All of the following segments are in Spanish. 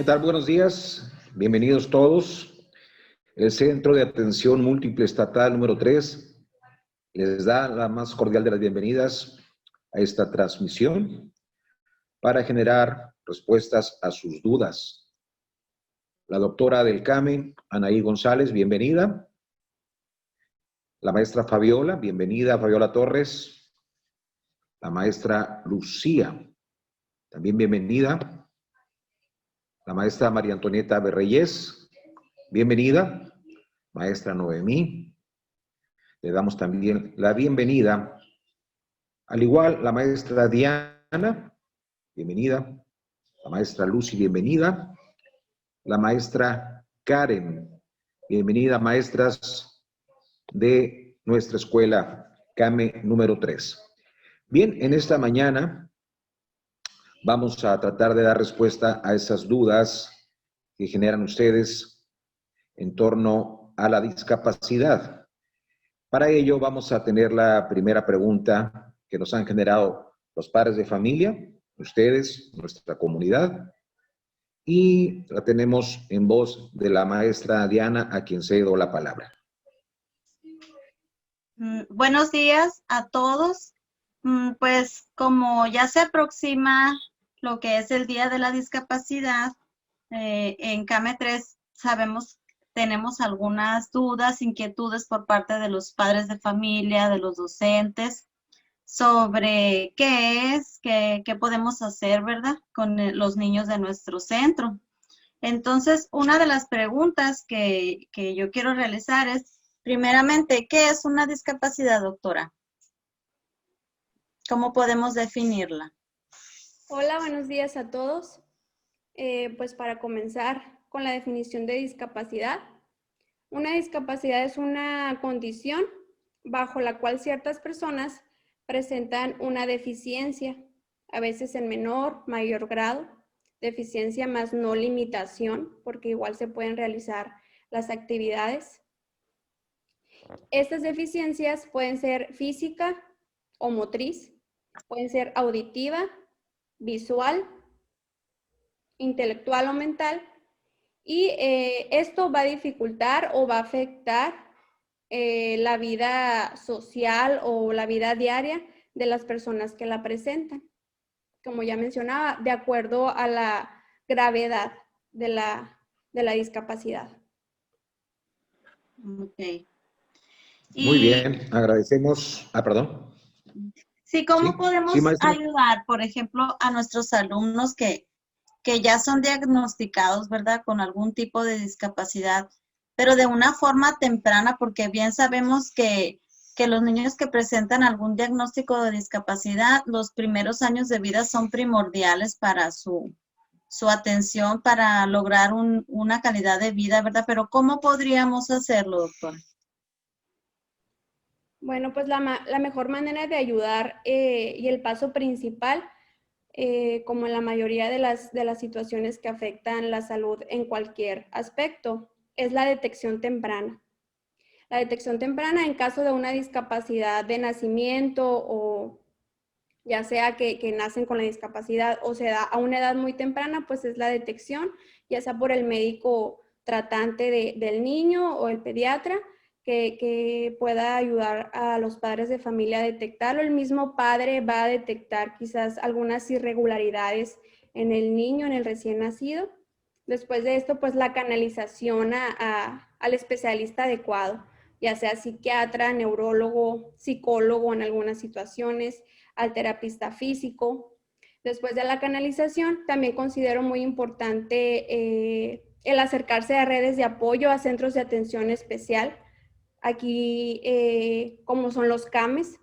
¿Qué tal? Buenos días. Bienvenidos todos. El Centro de Atención Múltiple Estatal número 3 les da la más cordial de las bienvenidas a esta transmisión para generar respuestas a sus dudas. La doctora del CAME, Anaí González, bienvenida. La maestra Fabiola, bienvenida, Fabiola Torres. La maestra Lucía, también bienvenida. La maestra María Antonieta Berreyes, bienvenida. Maestra Noemí, le damos también la bienvenida. Al igual, la maestra Diana, bienvenida. La maestra Lucy, bienvenida. La maestra Karen, bienvenida, maestras de nuestra escuela CAME número 3. Bien, en esta mañana vamos a tratar de dar respuesta a esas dudas que generan ustedes en torno a la discapacidad. Para ello vamos a tener la primera pregunta que nos han generado los padres de familia, ustedes, nuestra comunidad, y la tenemos en voz de la maestra Diana, a quien cedo la palabra. Buenos días a todos. Pues como ya se aproxima lo que es el Día de la Discapacidad, en CAME 3 tenemos algunas dudas, inquietudes por parte de los padres de familia, de los docentes, sobre qué es, qué podemos hacer, ¿verdad?, con los niños de nuestro centro. Entonces, una de las preguntas que yo quiero realizar es, primeramente, ¿qué es una discapacidad, doctora? ¿Cómo podemos definirla? Hola, buenos días a todos. Pues para comenzar con la definición de discapacidad. Una discapacidad es una condición bajo la cual ciertas personas presentan una deficiencia, a veces en menor, mayor grado, deficiencia más no limitación, porque igual se pueden realizar las actividades. Estas deficiencias pueden ser física o motriz, pueden ser auditiva, visual, intelectual o mental, y esto va a dificultar o va a afectar la vida social o la vida diaria de las personas que la presentan. Como ya mencionaba, de acuerdo a la gravedad de la discapacidad. Ok. Muy bien, agradecemos. Perdón. Sí, ¿cómo podemos sí, maestra. ayudar, por ejemplo, a nuestros alumnos que ya son diagnosticados, ¿verdad?, con algún tipo de discapacidad, pero de una forma temprana, porque bien sabemos que los niños que presentan algún diagnóstico de discapacidad, los primeros años de vida son primordiales para su atención, para lograr una calidad de vida, ¿verdad? Pero ¿cómo podríamos hacerlo, doctora? Bueno, pues la mejor manera de ayudar y el paso principal, como en la mayoría de las situaciones que afectan la salud en cualquier aspecto, es la detección temprana. La detección temprana en caso de una discapacidad de nacimiento o ya sea que nacen con la discapacidad o se da a una edad muy temprana, pues es la detección, ya sea por el médico tratante del niño o el pediatra, que pueda ayudar a los padres de familia a detectarlo. El mismo padre va a detectar quizás algunas irregularidades en el niño, en el recién nacido. Después de esto, pues la canalización al especialista adecuado, ya sea psiquiatra, neurólogo, psicólogo en algunas situaciones, al terapista físico. Después de la canalización, también considero muy importante el acercarse a redes de apoyo, a centros de atención especial, aquí como son los CAMES.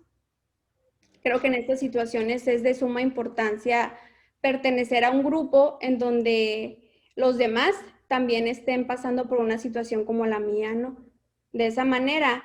Creo que en estas situaciones es de suma importancia pertenecer a un grupo en donde los demás también estén pasando por una situación como la mía, ¿no? De esa manera,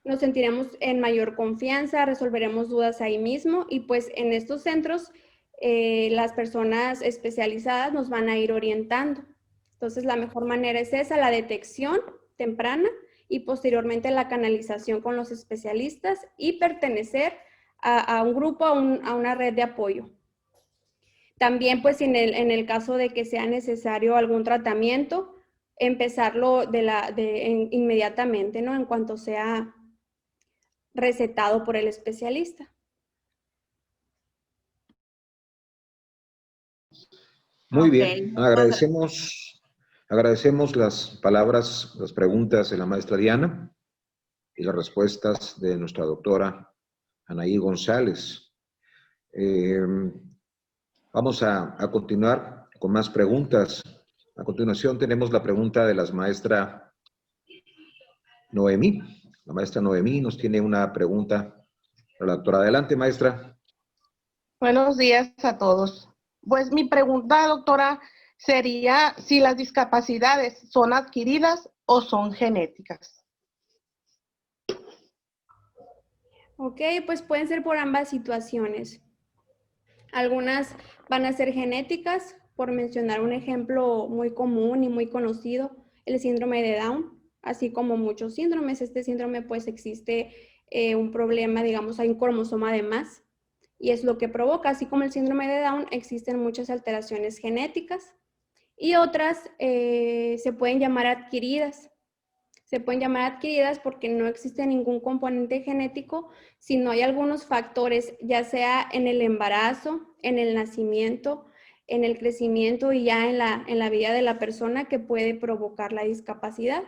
nos sentiremos en mayor confianza, resolveremos dudas ahí mismo y pues en estos centros las personas especializadas nos van a ir orientando. Entonces la mejor manera es esa, la detección temprana y posteriormente la canalización con los especialistas y pertenecer a un grupo, a una red de apoyo. También, pues, en el caso de que sea necesario algún tratamiento, empezarlo inmediatamente, ¿no? En cuanto sea recetado por el especialista. Muy Ok, bien, agradecemos las palabras, las preguntas de la maestra Diana y las respuestas de nuestra doctora Anaí González. Vamos a continuar con más preguntas. A continuación tenemos la pregunta de la maestra Noemí. La maestra Noemí nos tiene una pregunta para la doctora. Adelante, maestra. Buenos días a todos. Pues mi pregunta, doctora, sería si las discapacidades son adquiridas o son genéticas. Ok, pues pueden ser por ambas situaciones. Algunas van a ser genéticas, por mencionar un ejemplo muy común y muy conocido, el síndrome de Down, así como muchos síndromes. Este síndrome, pues, existe un problema, digamos, hay un cromosoma de más, y es lo que provoca. Así como el síndrome de Down, existen muchas alteraciones genéticas, y otras se pueden llamar adquiridas. Se pueden llamar adquiridas porque no existe ningún componente genético, sino hay algunos factores, ya sea en el embarazo, en el nacimiento, en el crecimiento y ya en la vida de la persona, que puede provocar la discapacidad.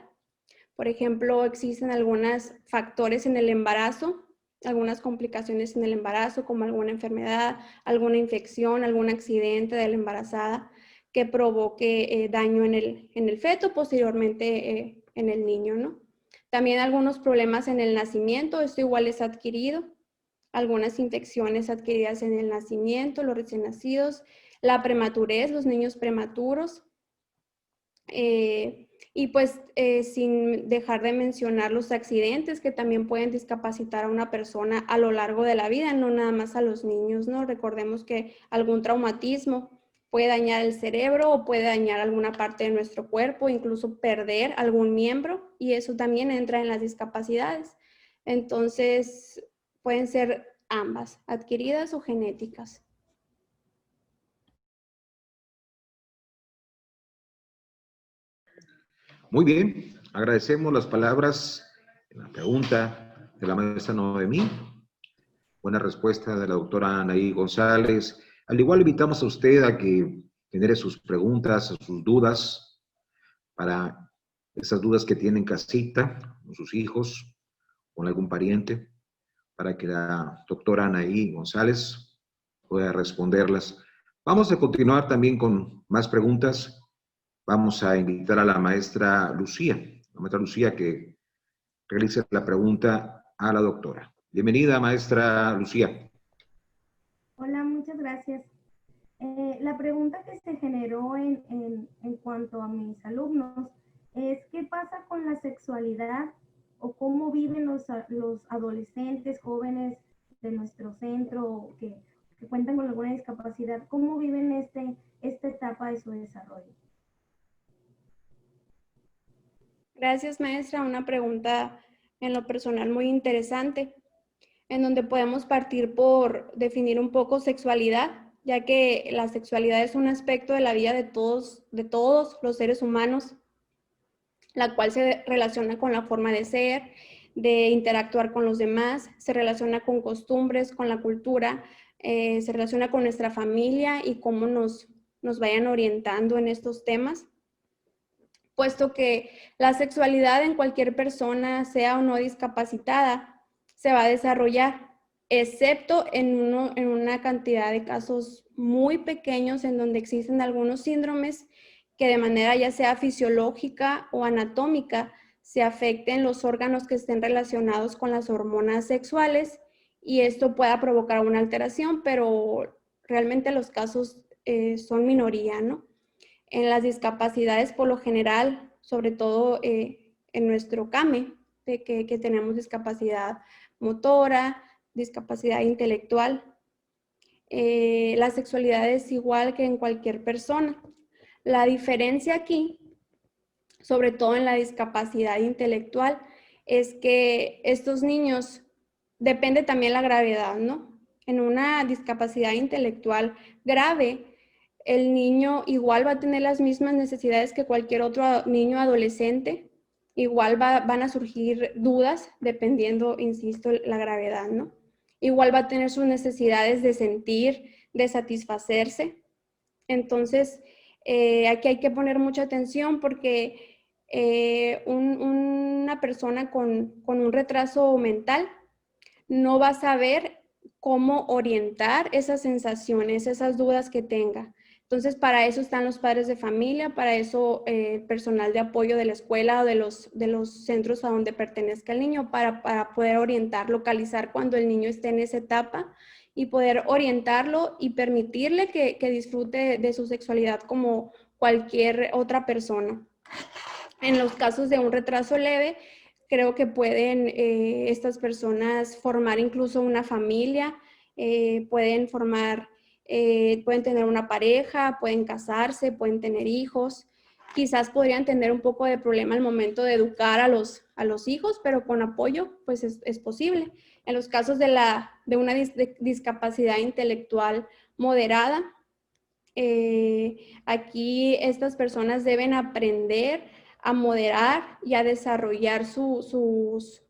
Por ejemplo, existen algunos factores en el embarazo, algunas complicaciones en el embarazo, como alguna enfermedad, alguna infección, algún accidente de la embarazada que provoque daño en el feto, posteriormente en el niño, ¿no? También algunos problemas en el nacimiento, esto igual es adquirido. Algunas infecciones adquiridas en el nacimiento, los recién nacidos, la prematurez, los niños prematuros. Y pues sin dejar de mencionar los accidentes que también pueden discapacitar a una persona a lo largo de la vida, no nada más a los niños, ¿no? Recordemos que algún traumatismo puede dañar el cerebro o puede dañar alguna parte de nuestro cuerpo, incluso perder algún miembro, y eso también entra en las discapacidades. Entonces, pueden ser ambas, adquiridas o genéticas. Muy bien, agradecemos las palabras, la pregunta de la maestra Noemí. Buena respuesta de la doctora Anaí González. Al igual invitamos a usted a que genere sus preguntas, sus dudas, para esas dudas que tiene en casita, con sus hijos, con algún pariente, para que la doctora Anaí González pueda responderlas. Vamos a continuar también con más preguntas. Vamos a invitar a la maestra Lucía que realice la pregunta a la doctora. Bienvenida, maestra Lucía. Hola, muchas gracias. La pregunta que se generó en cuanto a mis alumnos es ¿qué pasa con la sexualidad o cómo viven los adolescentes, jóvenes de nuestro centro que cuentan con alguna discapacidad? ¿Cómo viven esta etapa de su desarrollo? Gracias, maestra. Una pregunta en lo personal muy interesante, en donde podemos partir por definir un poco sexualidad, ya que la sexualidad es un aspecto de la vida de todos los seres humanos, la cual se relaciona con la forma de ser, de interactuar con los demás, se relaciona con costumbres, con la cultura, se relaciona con nuestra familia y cómo nos vayan orientando en estos temas, puesto que la sexualidad en cualquier persona, sea o no discapacitada, se va a desarrollar, excepto en una cantidad de casos muy pequeños en donde existen algunos síndromes que de manera ya sea fisiológica o anatómica se afecten los órganos que estén relacionados con las hormonas sexuales, y esto pueda provocar una alteración, pero realmente los casos son minoría, ¿no? En las discapacidades, por lo general, sobre todo en nuestro CAME, de que tenemos discapacidad motora, discapacidad intelectual, la sexualidad es igual que en cualquier persona. La diferencia aquí, sobre todo en la discapacidad intelectual, es que estos niños, depende también la gravedad, ¿no? En una discapacidad intelectual grave, el niño igual va a tener las mismas necesidades que cualquier otro niño adolescente. Igual van a surgir dudas dependiendo, insisto, la gravedad, ¿no? Igual va a tener sus necesidades de sentir, de satisfacerse. Entonces, aquí hay que poner mucha atención porque una persona con un retraso mental no va a saber cómo orientar esas sensaciones, esas dudas que tenga. Entonces, para eso están los padres de familia, para eso personal de apoyo de la escuela o de los centros a donde pertenezca el niño, para poder orientar, localizar cuando el niño esté en esa etapa y poder orientarlo y permitirle que disfrute de su sexualidad como cualquier otra persona. En los casos de un retraso leve, creo que pueden estas personas formar incluso una familia, pueden tener una pareja, pueden casarse, pueden tener hijos. Quizás podrían tener un poco de problema al momento de educar a los hijos, pero con apoyo pues es posible. En los casos de una discapacidad intelectual moderada, aquí estas personas deben aprender a moderar y a desarrollar sus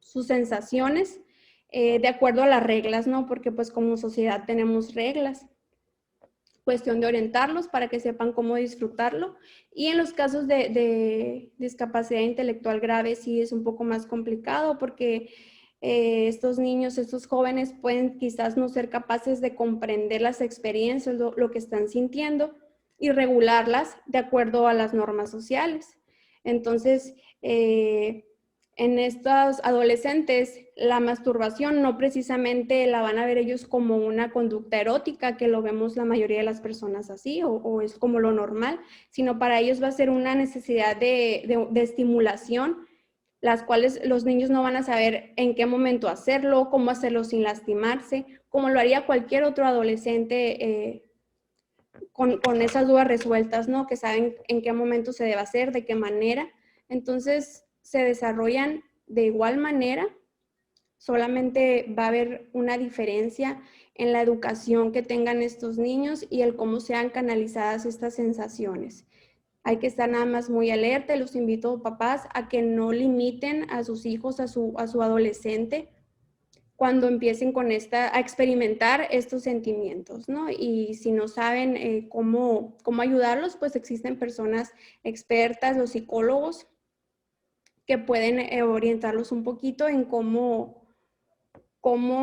sensaciones de acuerdo a las reglas, ¿no? Porque pues como sociedad tenemos reglas. Cuestión de orientarlos para que sepan cómo disfrutarlo. Y en los casos de discapacidad intelectual grave sí es un poco más complicado porque estos niños, estos jóvenes pueden quizás no ser capaces de comprender las experiencias, lo que están sintiendo y regularlas de acuerdo a las normas sociales. Entonces, en estos adolescentes, la masturbación no precisamente la van a ver ellos como una conducta erótica, que lo vemos la mayoría de las personas así, o es como lo normal, sino para ellos va a ser una necesidad de estimulación, las cuales los niños no van a saber en qué momento hacerlo, cómo hacerlo sin lastimarse, como lo haría cualquier otro adolescente con esas dudas resueltas, ¿no? Que saben en qué momento se debe hacer, de qué manera. Entonces, se desarrollan de igual manera, solamente va a haber una diferencia en la educación que tengan estos niños y el cómo sean canalizadas estas sensaciones. Hay que estar nada más muy alerta y los invito, papás, a que no limiten a sus hijos, a su adolescente, cuando empiecen a experimentar estos sentimientos, ¿no? Y si no saben cómo ayudarlos, pues existen personas expertas, los psicólogos, que pueden orientarlos un poquito en cómo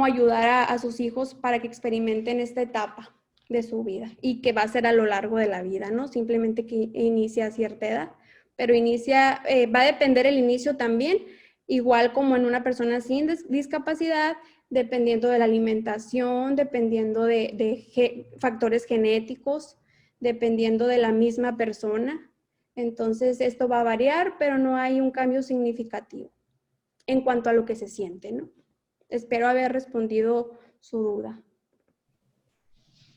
ayudar a sus hijos para que experimenten esta etapa de su vida y que va a ser a lo largo de la vida, ¿no? Simplemente que inicia a cierta edad, pero va a depender el inicio también, igual como en una persona sin discapacidad, dependiendo de la alimentación, dependiendo de factores genéticos, dependiendo de la misma persona. Entonces, esto va a variar, pero no hay un cambio significativo en cuanto a lo que se siente, ¿no? Espero haber respondido su duda.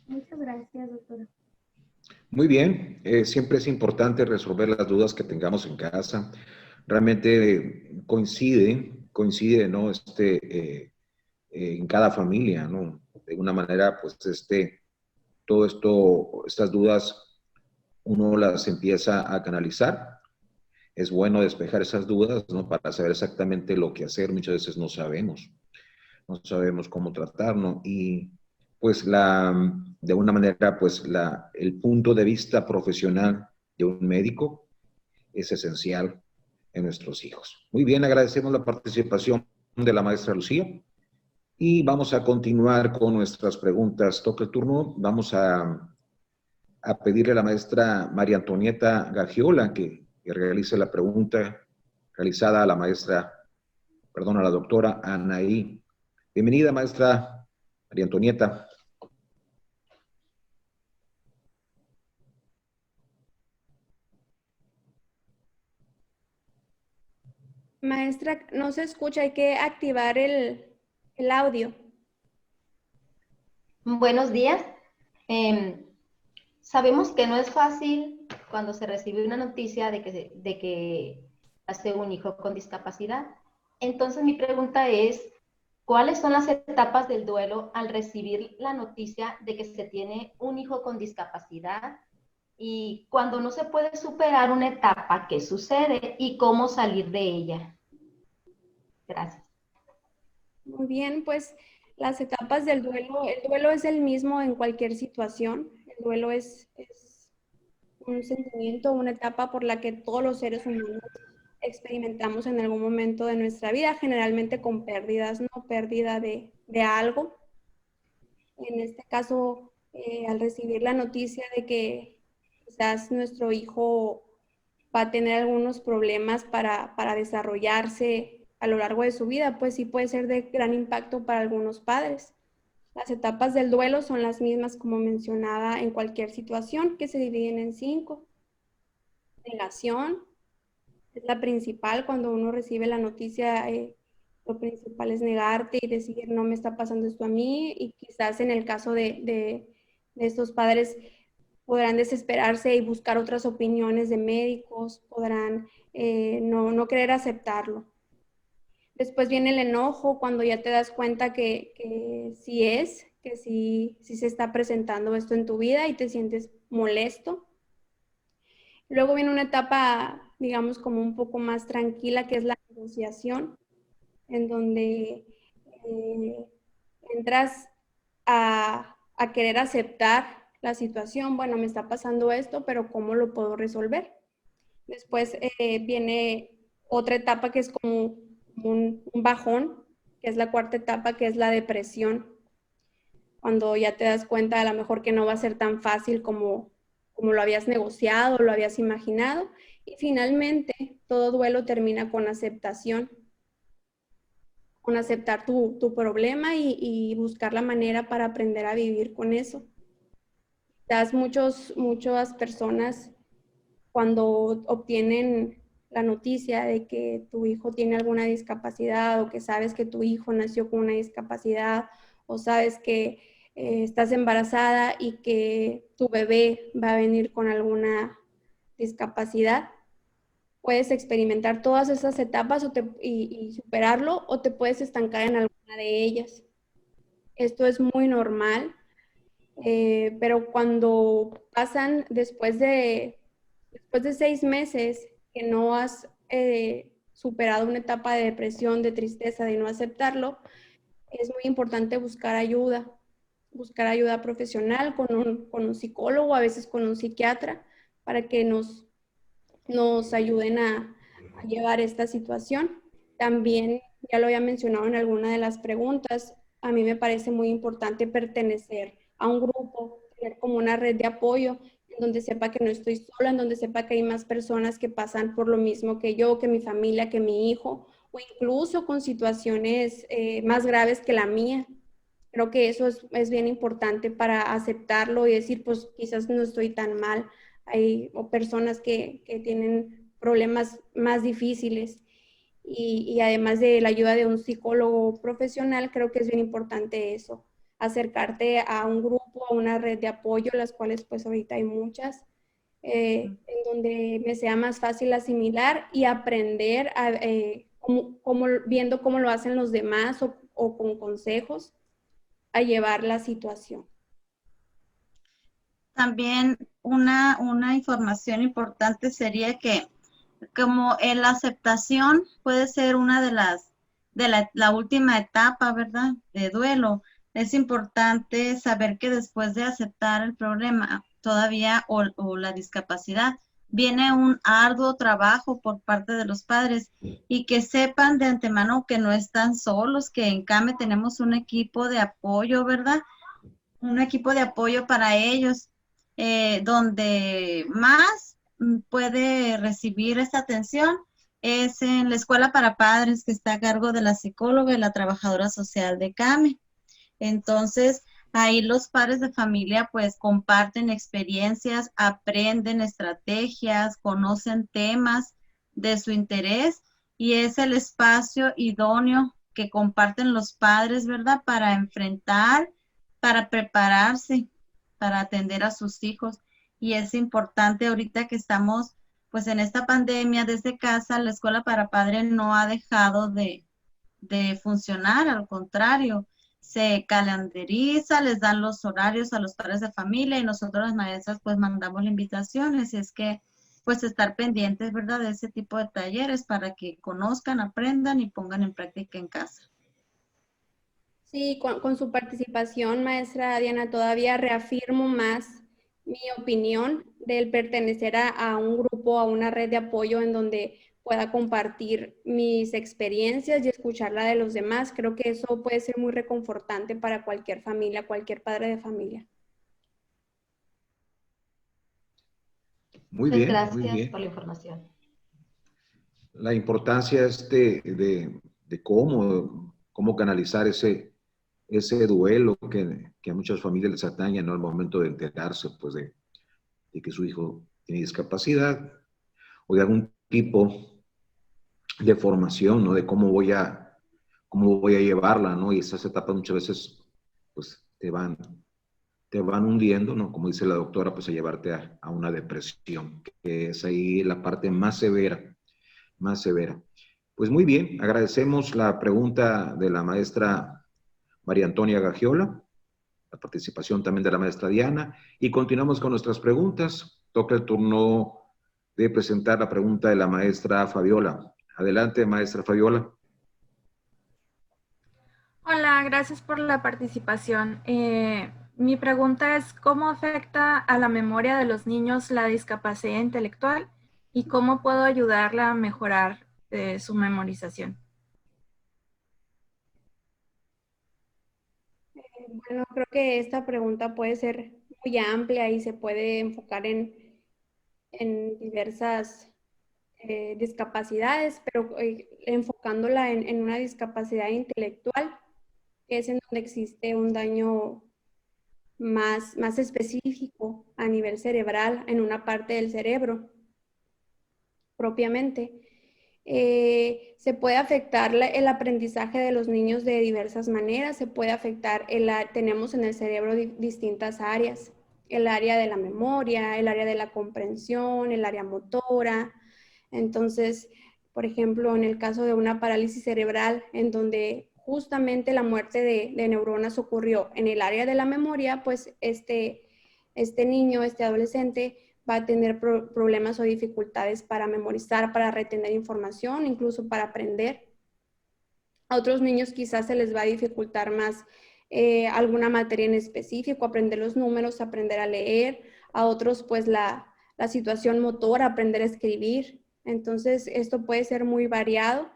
Muchas gracias, doctora. Muy bien, siempre es importante resolver las dudas que tengamos en casa. Realmente coincide, ¿no? En cada familia, ¿no? De una manera, pues, todo esto, estas dudas, uno las empieza a canalizar. Es bueno despejar esas dudas, ¿no? Para saber exactamente lo que hacer. Muchas veces no sabemos cómo tratarnos. Y pues de una manera, pues el punto de vista profesional de un médico es esencial en nuestros hijos. Muy bien, agradecemos la participación de la maestra Lucía. Y vamos a continuar con nuestras preguntas. Toca el turno. Vamos a pedirle a la maestra María Antonieta Gagiola que realice la pregunta realizada a a la doctora Anaí. Bienvenida, maestra María Antonieta. Maestra, no se escucha, hay que activar el audio. Buenos días. Sabemos que no es fácil cuando se recibe una noticia de que hace un hijo con discapacidad. Entonces mi pregunta es, ¿cuáles son las etapas del duelo al recibir la noticia de que se tiene un hijo con discapacidad? Y cuando no se puede superar una etapa, ¿qué sucede y cómo salir de ella? Gracias. Muy bien, pues las etapas del duelo, el duelo es el mismo en cualquier situación. El duelo es un sentimiento, una etapa por la que todos los seres humanos experimentamos en algún momento de nuestra vida, generalmente con pérdidas, ¿no? Pérdida de algo. En este caso, al recibir la noticia de que quizás nuestro hijo va a tener algunos problemas para desarrollarse a lo largo de su vida, pues sí puede ser de gran impacto para algunos padres. Las etapas del duelo son las mismas como mencionaba en cualquier situación, que se dividen en 5. Negación es la principal. Cuando uno recibe la noticia, lo principal es negarte y decir, no me está pasando esto a mí, y quizás en el caso de estos padres podrán desesperarse y buscar otras opiniones de médicos, podrán no querer aceptarlo. Después viene el enojo, cuando ya te das cuenta que sí se está presentando esto en tu vida y te sientes molesto. Luego viene una etapa, digamos, como un poco más tranquila, que es la negociación, en donde entras a querer aceptar la situación. Bueno, me está pasando esto, pero ¿cómo lo puedo resolver? Después viene otra etapa que es como un bajón, que es la cuarta etapa, que es la depresión. Cuando ya te das cuenta a lo mejor que no va a ser tan fácil como lo habías negociado, lo habías imaginado. Y finalmente, todo duelo termina con aceptación, con aceptar tu problema y buscar la manera para aprender a vivir con eso. Quizás muchas personas, cuando obtienen la noticia de que tu hijo tiene alguna discapacidad, o que sabes que tu hijo nació con una discapacidad, o sabes que estás embarazada y que tu bebé va a venir con alguna discapacidad, puedes experimentar todas esas etapas y superarlo, o te puedes estancar en alguna de ellas. Esto es muy normal, pero cuando pasan después de 6 meses que no has superado una etapa de depresión, de tristeza, de no aceptarlo, es muy importante buscar ayuda profesional con un psicólogo, a veces con un psiquiatra, para que nos ayuden a llevar esta situación. También, ya lo había mencionado en alguna de las preguntas, a mí me parece muy importante pertenecer a un grupo, tener como una red de apoyo, en donde sepa que no estoy sola, en donde sepa que hay más personas que pasan por lo mismo que yo, que mi familia, que mi hijo, o incluso con situaciones más graves que la mía. Creo que eso es bien importante para aceptarlo y decir, pues quizás no estoy tan mal. Hay personas que tienen problemas más difíciles, y además de la ayuda de un psicólogo profesional, creo que es bien importante eso, acercarte a un grupo, a una red de apoyo, las cuales pues ahorita hay muchas, en donde me sea más fácil asimilar y aprender viendo cómo lo hacen los demás, o con consejos, a llevar la situación. También una información importante sería que como la aceptación puede ser una de la última etapa, ¿verdad? De duelo. Es importante saber que después de aceptar el problema todavía o la discapacidad, viene un arduo trabajo por parte de los padres, y que sepan de antemano que no están solos, que en CAME tenemos un equipo de apoyo, ¿verdad? Un equipo de apoyo para ellos, donde más puede recibir esta atención es en la escuela para padres, que está a cargo de la psicóloga y la trabajadora social de CAME. Entonces, ahí los padres de familia pues comparten experiencias, aprenden estrategias, conocen temas de su interés, y es el espacio idóneo que comparten los padres, ¿verdad? Para enfrentar, para prepararse, para atender a sus hijos. Y es importante ahorita que estamos pues en esta pandemia desde casa, la escuela para padres no ha dejado de de funcionar, al contrario, se calendariza, les dan los horarios a los padres de familia y nosotros las maestras pues mandamos la invitación, así es que pues estar pendientes, ¿verdad?, de ese tipo de talleres para que conozcan, aprendan y pongan en práctica en casa. Sí, con su participación, maestra Diana, todavía reafirmo más mi opinión del pertenecer a un grupo, a una red de apoyo en donde pueda compartir mis experiencias y escuchar la de los demás. Creo que eso puede ser muy reconfortante para cualquier familia, cualquier padre de familia. Muy Muchas bien, muy gracias bien. por la información. La importancia de cómo canalizar ese duelo que a muchas familias les atañe, ¿no? Al momento de enterarse, pues, de que su hijo tiene discapacidad o de algún tipo de formación, ¿no? De cómo voy a llevarla, ¿no? Y esas etapas muchas veces, pues, te van hundiendo, ¿no? Como dice la doctora, pues a llevarte a una depresión, que es ahí la parte más severa, más severa. Pues muy bien, agradecemos la pregunta de la maestra María Antonia Gagiola, la participación también de la maestra Diana, y continuamos con nuestras preguntas. Toca el turno de presentar la pregunta de la maestra Fabiola. Adelante, maestra Fabiola. Hola, gracias por la participación. Mi pregunta es, ¿cómo afecta a la memoria de los niños la discapacidad intelectual y cómo puedo ayudarla a mejorar su memorización? Bueno, creo que esta pregunta puede ser muy amplia y se puede enfocar en diversas discapacidades, pero enfocándola en una discapacidad intelectual, que es en donde existe un daño más específico a nivel cerebral en una parte del cerebro propiamente. Se puede afectar el aprendizaje de los niños de diversas maneras, se puede afectar, tenemos en el cerebro distintas áreas, el área de la memoria, el área de la comprensión, el área motora. Entonces, por ejemplo, en el caso de una parálisis cerebral, en donde justamente la muerte de neuronas ocurrió en el área de la memoria, pues este niño, este adolescente, va a tener problemas o dificultades para memorizar, para retener información, incluso para aprender. A otros niños quizás se les va a dificultar más alguna materia en específico, aprender los números, aprender a leer. A otros, pues la situación motora, aprender a escribir. Entonces, esto puede ser muy variado,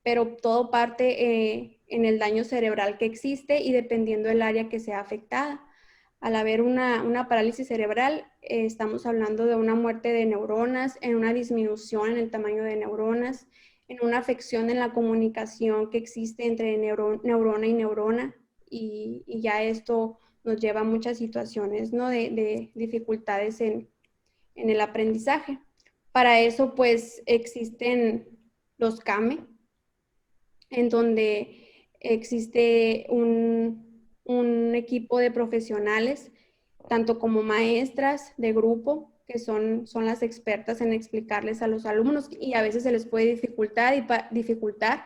pero todo parte en el daño cerebral que existe y dependiendo del área que sea afectada. Al haber una parálisis cerebral, estamos hablando de una muerte de neuronas, en una disminución en el tamaño de neuronas, en una afección en la comunicación que existe entre neurona y neurona, y ya esto nos lleva a muchas situaciones, ¿no?, de dificultades en el aprendizaje. Para eso, pues, existen los CAME, en donde existe un equipo de profesionales, tanto como maestras de grupo, que son las expertas en explicarles a los alumnos y a veces se les puede dificultar,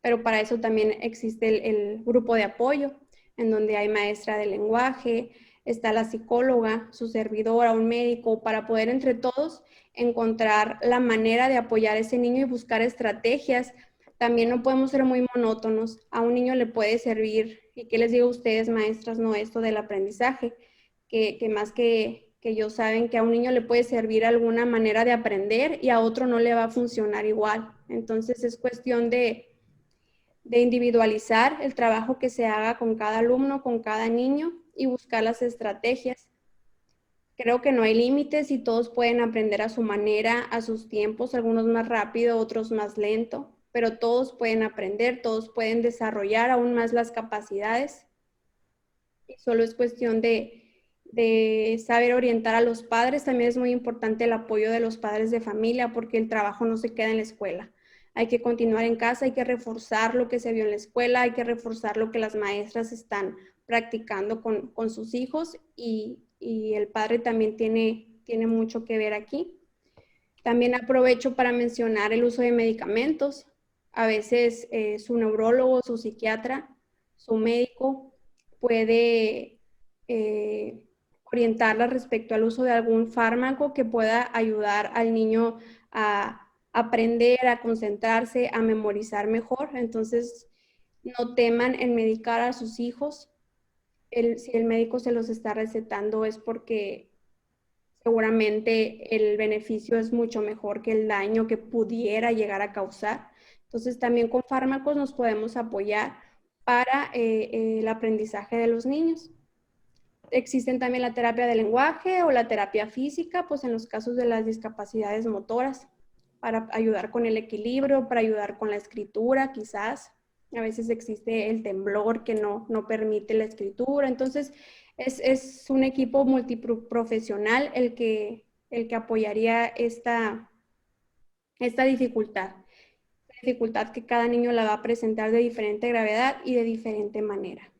pero para eso también existe el grupo de apoyo, en donde hay maestra de lenguaje, está la psicóloga, su servidora, un médico, para poder entre todos encontrar la manera de apoyar a ese niño y buscar estrategias. También no podemos ser muy monótonos. A un niño le puede servir, y qué les digo a ustedes, maestras, no esto del aprendizaje, que más que yo saben que a un niño le puede servir alguna manera de aprender y a otro no le va a funcionar igual. Entonces es cuestión de individualizar el trabajo que se haga con cada alumno, con cada niño y buscar las estrategias. Creo que no hay límites y todos pueden aprender a su manera, a sus tiempos, algunos más rápido, otros más lento, pero todos pueden aprender, todos pueden desarrollar aún más las capacidades. Y solo es cuestión de saber orientar a los padres. También es muy importante el apoyo de los padres de familia porque el trabajo no se queda en la escuela. Hay que continuar en casa, hay que reforzar lo que se vio en la escuela, hay que reforzar lo que las maestras están practicando con sus hijos y el padre también tiene mucho que ver aquí. También aprovecho para mencionar el uso de medicamentos. A veces su neurólogo, su psiquiatra, su médico puede orientarla respecto al uso de algún fármaco que pueda ayudar al niño a aprender, a concentrarse, a memorizar mejor. Entonces, no teman en medicar a sus hijos. Si el médico se los está recetando es porque seguramente el beneficio es mucho mejor que el daño que pudiera llegar a causar. Entonces, también con fármacos nos podemos apoyar para el aprendizaje de los niños. Existen también la terapia del lenguaje o la terapia física, pues en los casos de las discapacidades motoras, para ayudar con el equilibrio, para ayudar con la escritura, quizás. A veces existe el temblor que no permite la escritura. Entonces, es un equipo multiprofesional el que apoyaría esta dificultad. La dificultad que cada niño la va a presentar de diferente gravedad y de diferente manera.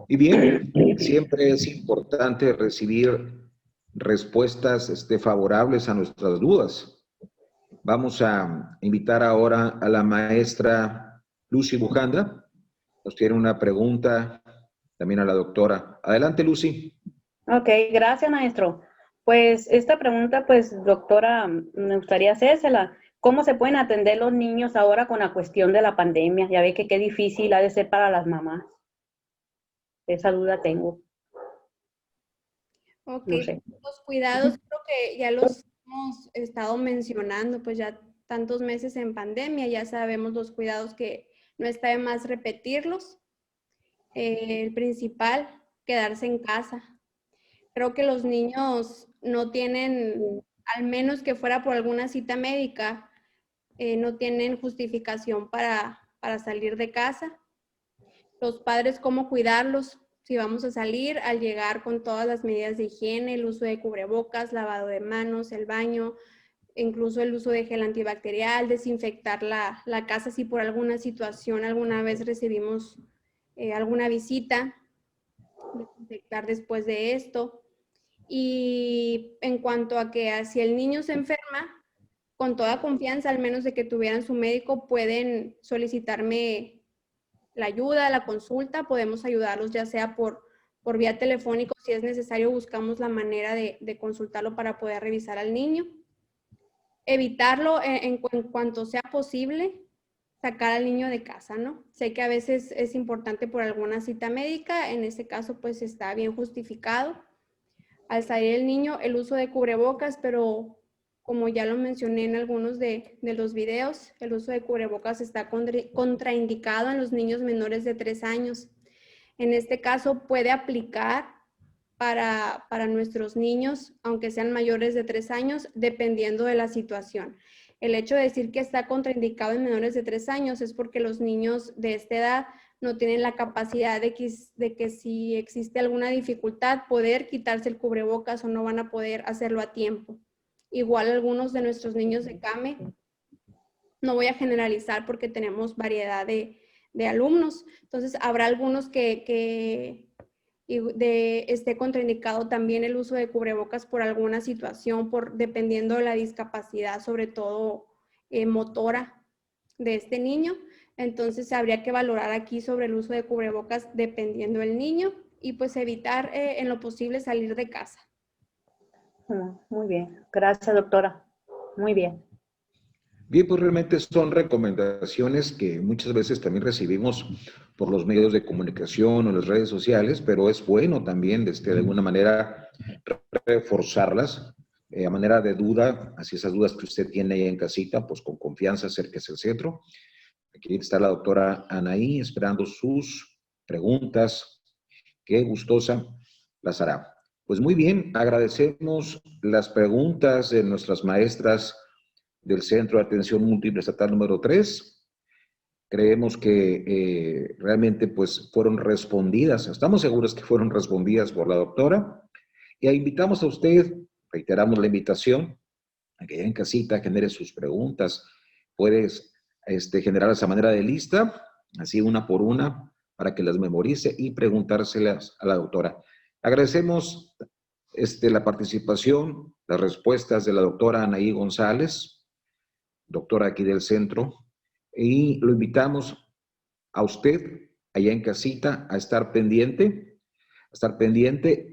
Y bien, siempre es importante recibir respuestas favorables a nuestras dudas. Vamos a invitar ahora a la maestra Lucy Bujanda. Nos tiene una pregunta también a la doctora. Adelante, Lucy. Ok, gracias, maestro. Pues esta pregunta, pues, doctora, me gustaría hacérsela. ¿Cómo se pueden atender los niños ahora con la cuestión de la pandemia? Ya ve que qué difícil ha de ser para las mamás. Esa duda tengo. Ok, No sé. los cuidados creo que ya los hemos estado mencionando, pues ya tantos meses en pandemia, ya sabemos los cuidados que no está de más repetirlos. El principal, quedarse en casa. Creo que los niños no tienen, al menos que fuera por alguna cita médica, no tienen justificación para salir de casa. Los padres, cómo cuidarlos, si vamos a salir, al llegar con todas las medidas de higiene, el uso de cubrebocas, lavado de manos, el baño, incluso el uso de gel antibacterial, desinfectar la casa si por alguna situación alguna vez recibimos alguna visita, desinfectar después de esto. Y en cuanto a que si el niño se enferma, con toda confianza, al menos de que tuvieran su médico, pueden solicitarme la ayuda, la consulta, podemos ayudarlos ya sea por vía telefónica, si es necesario buscamos la manera de consultarlo para poder revisar al niño. Evitarlo en cuanto sea posible, sacar al niño de casa, ¿no? Sé que a veces es importante por alguna cita médica, en este caso pues está bien justificado. Al salir el niño, el uso de cubrebocas, pero como ya lo mencioné en algunos de los videos, el uso de cubrebocas está contraindicado en los niños menores de 3 años. En este caso puede aplicar para nuestros niños, aunque sean mayores de 3 años, dependiendo de la situación. El hecho de decir que está contraindicado en menores de 3 años es porque los niños de esta edad no tienen la capacidad de que si existe alguna dificultad, poder quitarse el cubrebocas o no van a poder hacerlo a tiempo. Igual algunos de nuestros niños de CAME, no voy a generalizar porque tenemos variedad de alumnos, entonces habrá algunos que esté contraindicado también el uso de cubrebocas por alguna situación, dependiendo de la discapacidad, sobre todo motora de este niño. Entonces habría que valorar aquí sobre el uso de cubrebocas dependiendo del niño y pues evitar en lo posible salir de casa. Muy bien. Gracias, doctora. Muy bien. Bien, pues realmente son recomendaciones que muchas veces también recibimos por los medios de comunicación o las redes sociales, pero es bueno también de alguna manera reforzarlas a manera de duda, así esas dudas que usted tiene ahí en casita, pues con confianza acérquese al centro. Aquí está la doctora Anaí esperando sus preguntas. Qué gustosa las hará. Pues muy bien, agradecemos las preguntas de nuestras maestras del Centro de Atención Múltiple Estatal número 3. Creemos que realmente pues fueron respondidas, estamos seguros que fueron respondidas por la doctora. Y invitamos a usted, reiteramos la invitación, a que en casita genere sus preguntas. Puedes generarlas a manera de lista, así una por una, para que las memorice y preguntárselas a la doctora. Agradecemos la participación, las respuestas de la doctora Anaí González, doctora aquí del centro, y lo invitamos a usted allá en casita a estar pendiente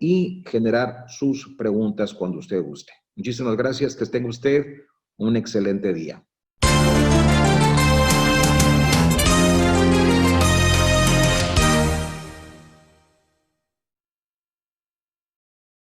y generar sus preguntas cuando usted guste. Muchísimas gracias, que tenga usted un excelente día.